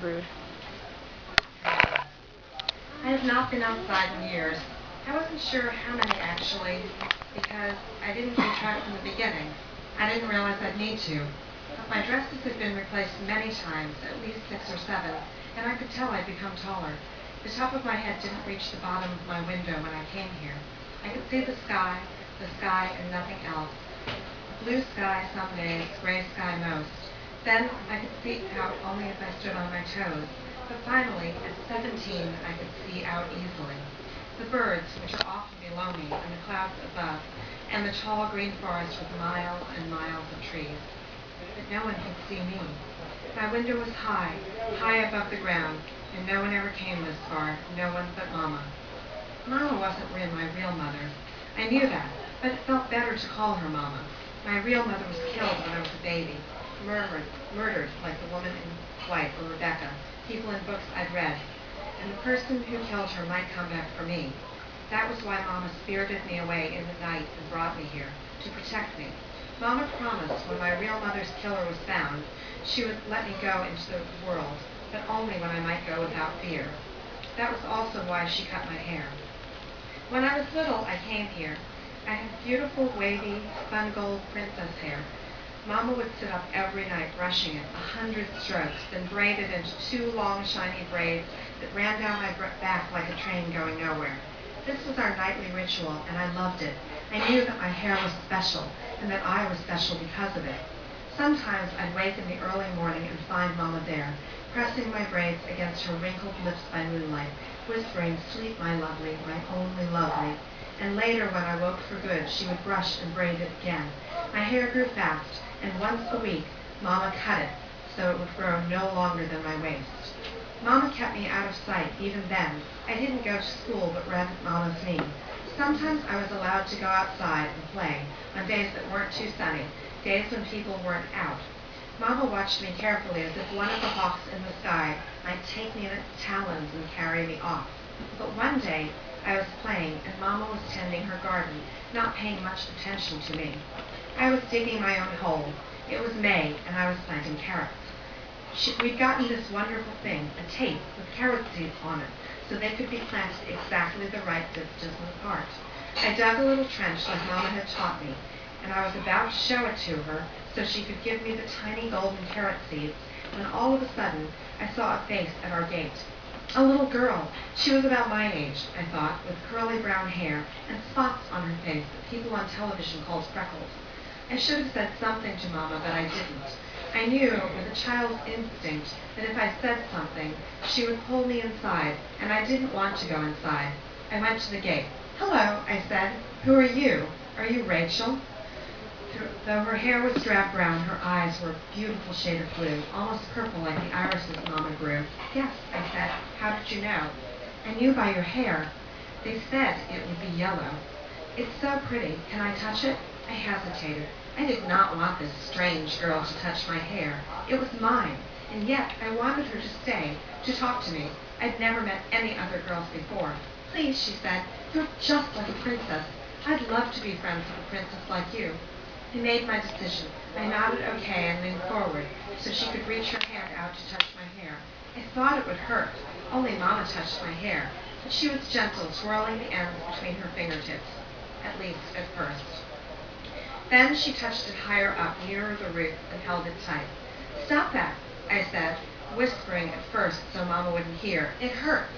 Rude. I have not been outside in years. I wasn't sure how many actually, because I didn't keep track from the beginning. I didn't realize I'd need to. But my dresses had been replaced many times, at least 6 or 7, and I could tell I'd become taller. The top of my head didn't reach the bottom of my window when I came here. I could see the sky, and nothing else. Blue sky some days, gray sky most. Then I could see out only if I stood on my toes. But finally, at 17, I could see out easily. The birds, which are often below me, and the clouds above, and the tall green forest with miles and miles of trees. But no one could see me. My window was high, high above the ground, and no one ever came this far, no one but Mama. Mama wasn't my real mother. I knew that, but it felt better to call her Mama. My real mother was killed when I was a baby, murdered like the woman in white or Rebecca, people in books I'd read. And the person who killed her might come back for me. That was why Mama spirited me away in the night and brought me here, to protect me. Mama promised when my real mother's killer was found, she would let me go into the world, but only when I might go without fear. That was also why she cut my hair. When I was little, I came here. I had beautiful, wavy, spun gold princess hair. Mama would sit up every night brushing it, 100 strokes, then braid it into 2 long, shiny braids that ran down my back like a train going nowhere. This was our nightly ritual, and I loved it. I knew that my hair was special, and that I was special because of it. Sometimes I'd wake in the early morning and find Mama there, pressing my braids against her wrinkled lips by moonlight, whispering, "Sleep, my lovely, my only lovely." And later, when I woke for good, she would brush and braid it again. My hair grew fast, and once a week, Mama cut it, so it would grow no longer than my waist. Mama kept me out of sight even then. I didn't go to school, but read at Mama's knee. Sometimes I was allowed to go outside and play, on days that weren't too sunny, days when people weren't out. Mama watched me carefully as if one of the hawks in the sky might take me in its talons and carry me off. But one day, I was playing, and Mama was tending her garden, not paying much attention to me. I was digging my own hole. It was May, and I was planting carrots. We'd gotten this wonderful thing, a tape with carrot seeds on it, so they could be planted exactly the right distance apart. I dug a little trench like Mama had taught me, and I was about to show it to her so she could give me the tiny golden carrot seeds, when all of a sudden I saw a face at our gate. A little girl. She was about my age, I thought, with curly brown hair and spots on her face that people on television called freckles. I should have said something to Mama, but I didn't. I knew, with a child's instinct, that if I said something, she would pull me inside, and I didn't want to go inside. I went to the gate. "Hello," I said. "Who are you? Are you Rachel?" Though her hair was drab brown, her eyes were a beautiful shade of blue, almost purple like the irises Mama grew. "Yes," I said. "How did you know?" "I knew by your hair. They said it would be yellow." "It's so pretty. Can I touch it?" I hesitated. I did not want this strange girl to touch my hair. It was mine, and yet I wanted her to stay, to talk to me. I'd never met any other girls before. "Please," she said, "you're just like a princess. I'd love to be friends with a princess like you." I made my decision. I nodded okay and leaned forward so she could reach her hand out to touch my hair. I thought it would hurt. Only Mama touched my hair, but she was gentle, twirling the ends between her fingertips, at least at first. Then she touched it higher up, nearer the root, and held it tight. "Stop that," I said, whispering at first so Mama wouldn't hear. "It hurts."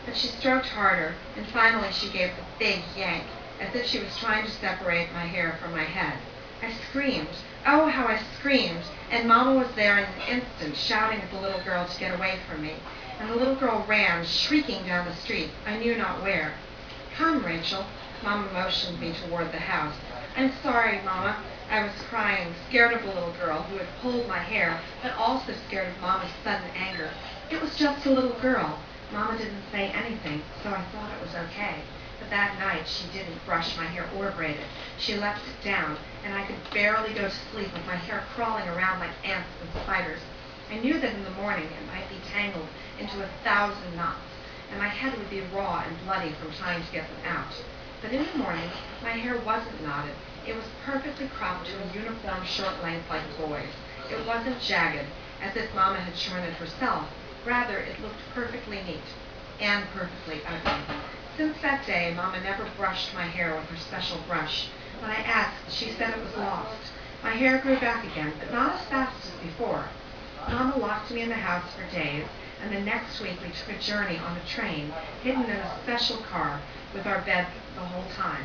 But she stroked harder, and finally she gave a big yank, as if she was trying to separate my hair from my head. I screamed. Oh, how I screamed! And Mama was there in an instant, shouting at the little girl to get away from me. And the little girl ran, shrieking down the street, I knew not where. "Come, Rachel." Mama motioned me toward the house. "I'm sorry, Mama." I was crying, scared of the little girl who had pulled my hair, but also scared of Mama's sudden anger. It was just a little girl. Mama didn't say anything, so I thought it was okay. But that night she didn't brush my hair or braid it. She left it down, and I could barely go to sleep with my hair crawling around like ants and spiders. I knew that in the morning it might be tangled into 1,000 knots, and my head would be raw and bloody from trying to get them out. But in the morning, my hair wasn't knotted. It was perfectly cropped to a uniform short length like a boy's. It wasn't jagged. as if Mama had shorn it herself. Rather, it looked perfectly neat and perfectly ugly. Since that day, Mama never brushed my hair with her special brush. When I asked, she said it was lost. My hair grew back again, but not as fast as before. Mama locked me in the house for days, and the next week we took a journey on a train, hidden in a special car, with our bed the whole time.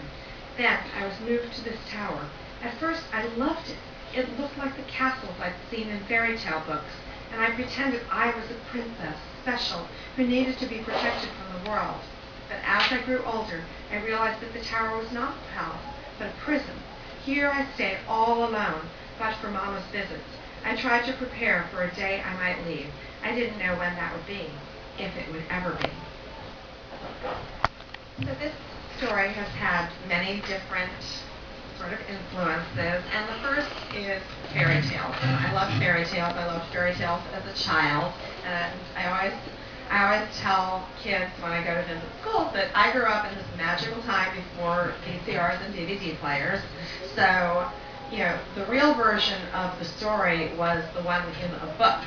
Then I was moved to this tower. At first I loved it. It looked like the castles I'd seen in fairy tale books, and I pretended I was a princess, special, who needed to be protected from the world. But as I grew older, I realized that the tower was not a palace, but a prison. Here I stayed all alone, but for Mama's visits. I tried to prepare for a day I might leave. I didn't know when that would be, if it would ever be. So this story has had many different sort of influences, and the first is fairy tales. I love fairy tales. I loved fairy tales as a child, and I always tell kids when I go to visit schools that I grew up in this magical time before VCRs and DVD players. So, the real version of the story was the one in a book,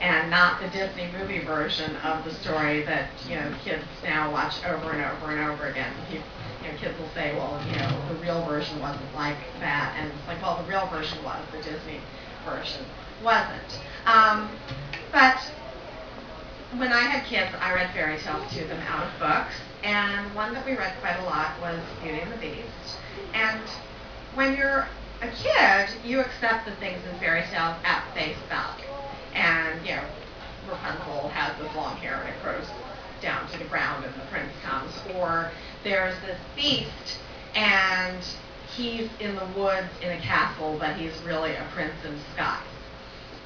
and not the Disney movie version of the story that, kids now watch over and over and over again. Kids will say, well, the real version wasn't like that, and it's like, well, the real version was, the Disney version wasn't. But when I had kids, I read fairy tales to them out of books, and one that we read quite a lot was Beauty and the Beast. And when you're a kid, you accept the things in fairy tales at face value. And, Rapunzel has this long hair and it grows down to the ground and the prince comes. Or there's this beast and he's in the woods in a castle, but he's really a prince in disguise.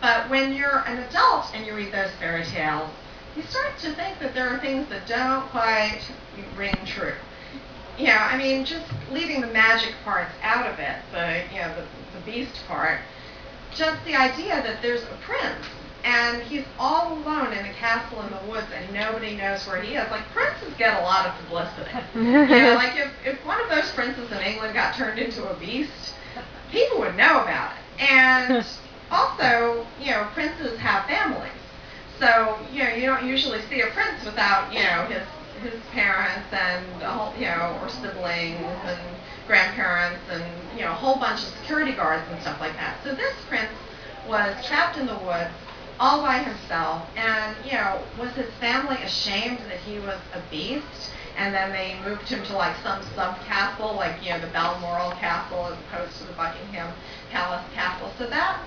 But when you're an adult and you read those fairy tales, you start to think that there are things that don't quite ring true. Just leaving the magic parts out of it, the beast part, just the idea that there's a prince and he's all alone in a castle in the woods and nobody knows where he is. Like, princes get a lot of publicity. If one of those princes in England got turned into a beast, people would know about it. And also, princes have families. So, you don't usually see a prince without, his parents and or siblings and grandparents and a whole bunch of security guards and stuff like that. So this prince was trapped in the woods all by himself, and was his family ashamed that he was a beast? And then they moved him to like some sub-castle, like the Balmoral Castle as opposed to the Buckingham Palace Castle. So that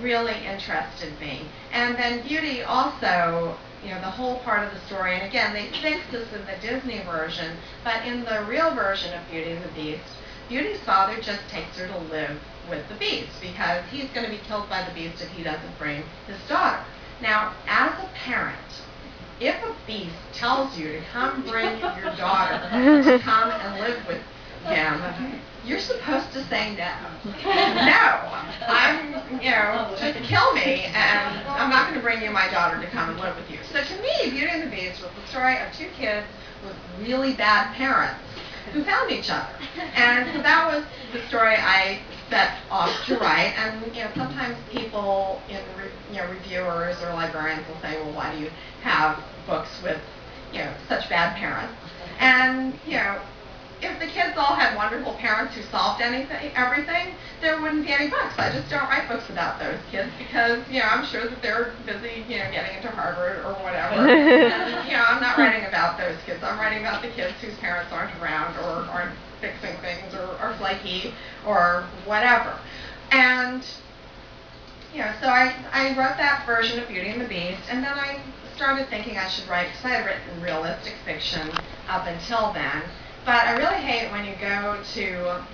really interested me. And then Beauty also, the whole part of the story, and again, they fixed this in the Disney version, but in the real version of Beauty and the Beast, Beauty's father just takes her to live with the Beast because he's going to be killed by the Beast if he doesn't bring his daughter. Now, as a parent, if a beast tells you to come bring your daughter to come and live with him, you're supposed to say no. No, I'm, just kill me, and I'm not going to bring you my daughter to come and live with you. So to me, Beauty and the Beast was the story of two kids with really bad parents who found each other. And so that was the story I set off to write. And sometimes people, reviewers or librarians will say, well, why do you have books with, such bad parents? And, if the kids all had wonderful parents who solved everything, there wouldn't be any books. I just don't write books about those kids because, I'm sure that they're busy, getting into Harvard or whatever. And, I'm not writing about those kids. I'm writing about the kids whose parents aren't around or aren't fixing things or are flaky or whatever. And, so I wrote that version of Beauty and the Beast, and then I started thinking I should write, because I had written realistic fiction up until then. But I really hate when you go to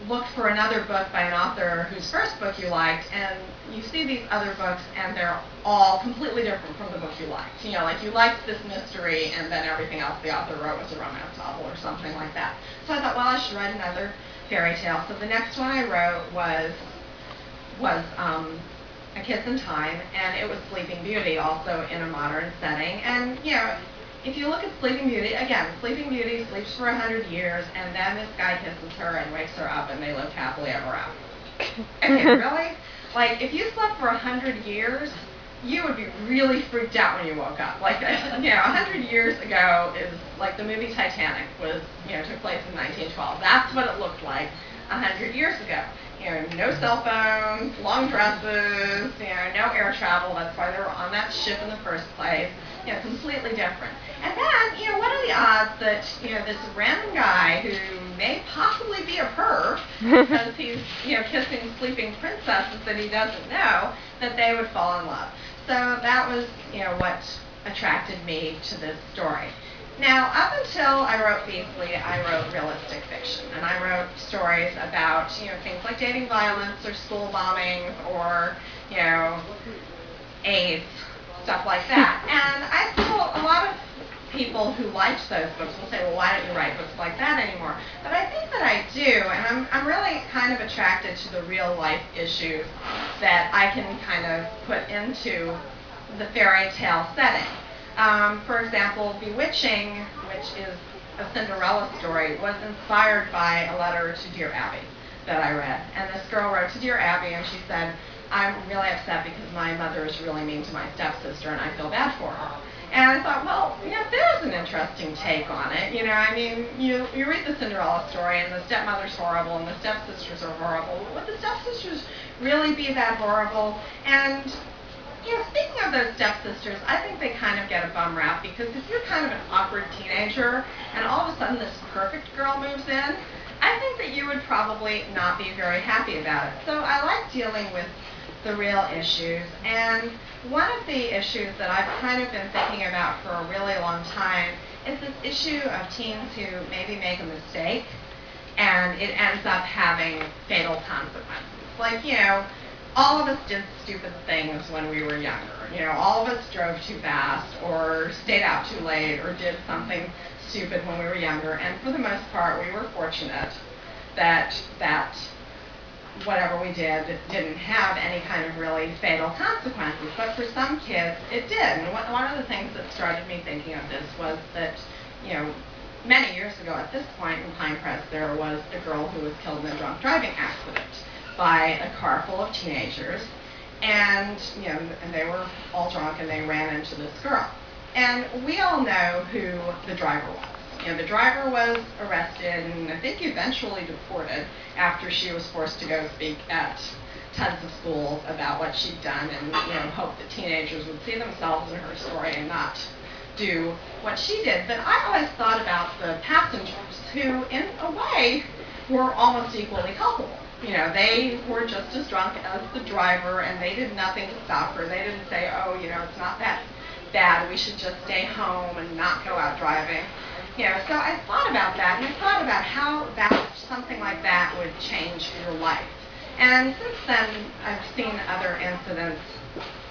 look for another book by an author whose first book you liked, and you see these other books, and they're all completely different from the book you liked. Like you liked this mystery, and then everything else the author wrote was a romance novel or something like that. So I thought, well, I should write another fairy tale. So the next one I wrote was A Kiss in Time, and it was Sleeping Beauty, also in a modern setting. And if you look at Sleeping Beauty, again, Sleeping Beauty sleeps for 100 years, and then this guy kisses her and wakes her up, and they lived happily ever after. Okay, really? like, if you slept for 100 years, you would be really freaked out when you woke up. Like, 100 years ago is like the movie Titanic was, took place in 1912. That's what it looked like 100 years ago. No cell phones, long dresses, no air travel. That's why they were on that ship in the first place. Completely different. And then, what are the odds that, this random guy who may possibly be a perv because he's, kissing sleeping princesses that he doesn't know, that they would fall in love. So that was, what attracted me to this story. Now, up until I wrote Beasley, I wrote realistic fiction, and I wrote stories about, things like dating violence or school bombings or, AIDS, stuff like that. And I feel a lot of people who liked those books will say, well, why don't you write books like that anymore? But I think that I do, and I'm really kind of attracted to the real life issues that I can kind of put into the fairy tale setting. For example, Bewitching, which is a Cinderella story, was inspired by a letter to Dear Abby that I read. And this girl wrote to Dear Abby, and she said, I'm really upset because my mother is really mean to my stepsister, and I feel bad for her. And I thought, well, there's an interesting take on it. You read the Cinderella story, and the stepmother's horrible, and the stepsisters are horrible. Would the stepsisters really be that horrible? And speaking of those stepsisters, I think they kind of get a bum rap because if you're kind of an awkward teenager and all of a sudden this perfect girl moves in, I think that you would probably not be very happy about it. So I like dealing with the real issues, and one of the issues that I've kind of been thinking about for a really long time is this issue of teens who maybe make a mistake and it ends up having fatal consequences. Like, all of us did stupid things when we were younger. All of us drove too fast or stayed out too late or did something stupid when we were younger. And for the most part, we were fortunate that whatever we did didn't have any kind of really fatal consequences. But for some kids, it did. And one of the things that started me thinking of this was that, many years ago at this point in Pinecrest, there was a girl who was killed in a drunk driving accident by a car full of teenagers, and and they were all drunk and they ran into this girl. And we all know who the driver was. The driver was arrested and I think eventually deported after she was forced to go speak at tons of schools about what she'd done and hope that teenagers would see themselves in her story and not do what she did. But I always thought about the passengers who, in a way, were almost equally culpable. They were just as drunk as the driver, and they did nothing to stop her. They didn't say, oh, it's not that bad, we should just stay home and not go out driving. So I thought about that, and I thought about how something like that would change your life. And since then, I've seen other incidents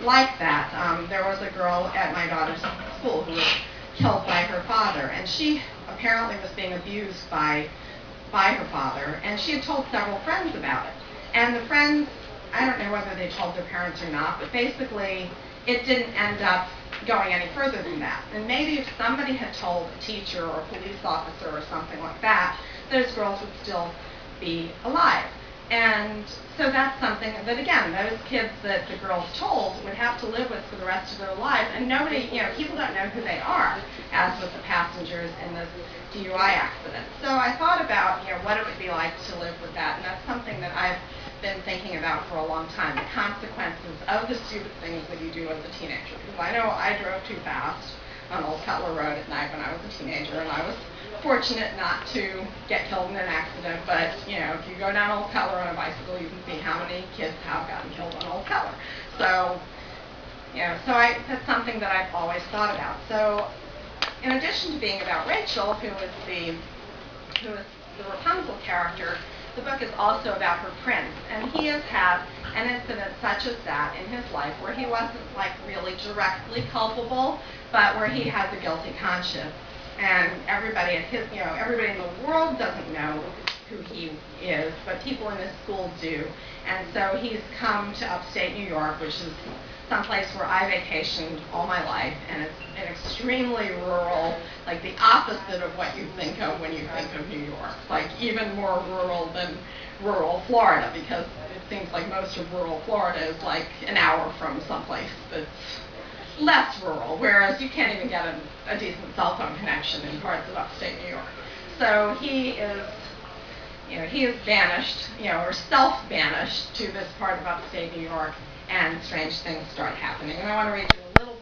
like that. There was a girl at my daughter's school who was killed by her father, and she apparently was being abused by her father, and she had told several friends about it. And the friends, I don't know whether they told their parents or not, but basically it didn't end up going any further than that. And maybe if somebody had told a teacher or a police officer or something like that, those girls would still be alive. And so that's something that, again, those kids that the girls told would have to live with for the rest of their life, and nobody, people don't know who they are, as with the passengers in this DUI accident. So I thought about, what it would be like to live with that, and that's something that I've been thinking about for a long time, the consequences of the stupid things that you do as a teenager. Because I know I drove too fast on Old Cutler Road at night when I was a teenager, and I was fortunate not to get killed in an accident, but if you go down Old Cutler on a bicycle, you can see how many kids have gotten killed on Old Cutler. So, that's something that I've always thought about. So, in addition to being about Rachel, who is the Rapunzel character, the book is also about her prince, and he has had an incident such as that in his life where he wasn't really directly culpable, but where he has a guilty conscience. And everybody everybody in the world doesn't know who he is, but people in his school do. And so he's come to upstate New York, which is someplace where I vacationed all my life, and it's an extremely rural, like the opposite of what you think of when you think of New York, like even more rural than rural Florida, because it seems like most of rural Florida is like an hour from someplace that's less rural, whereas you can't even get a decent cell phone connection in parts of upstate New York. So he is banished, or self-banished to this part of upstate New York, and strange things start happening. And I want to read you a little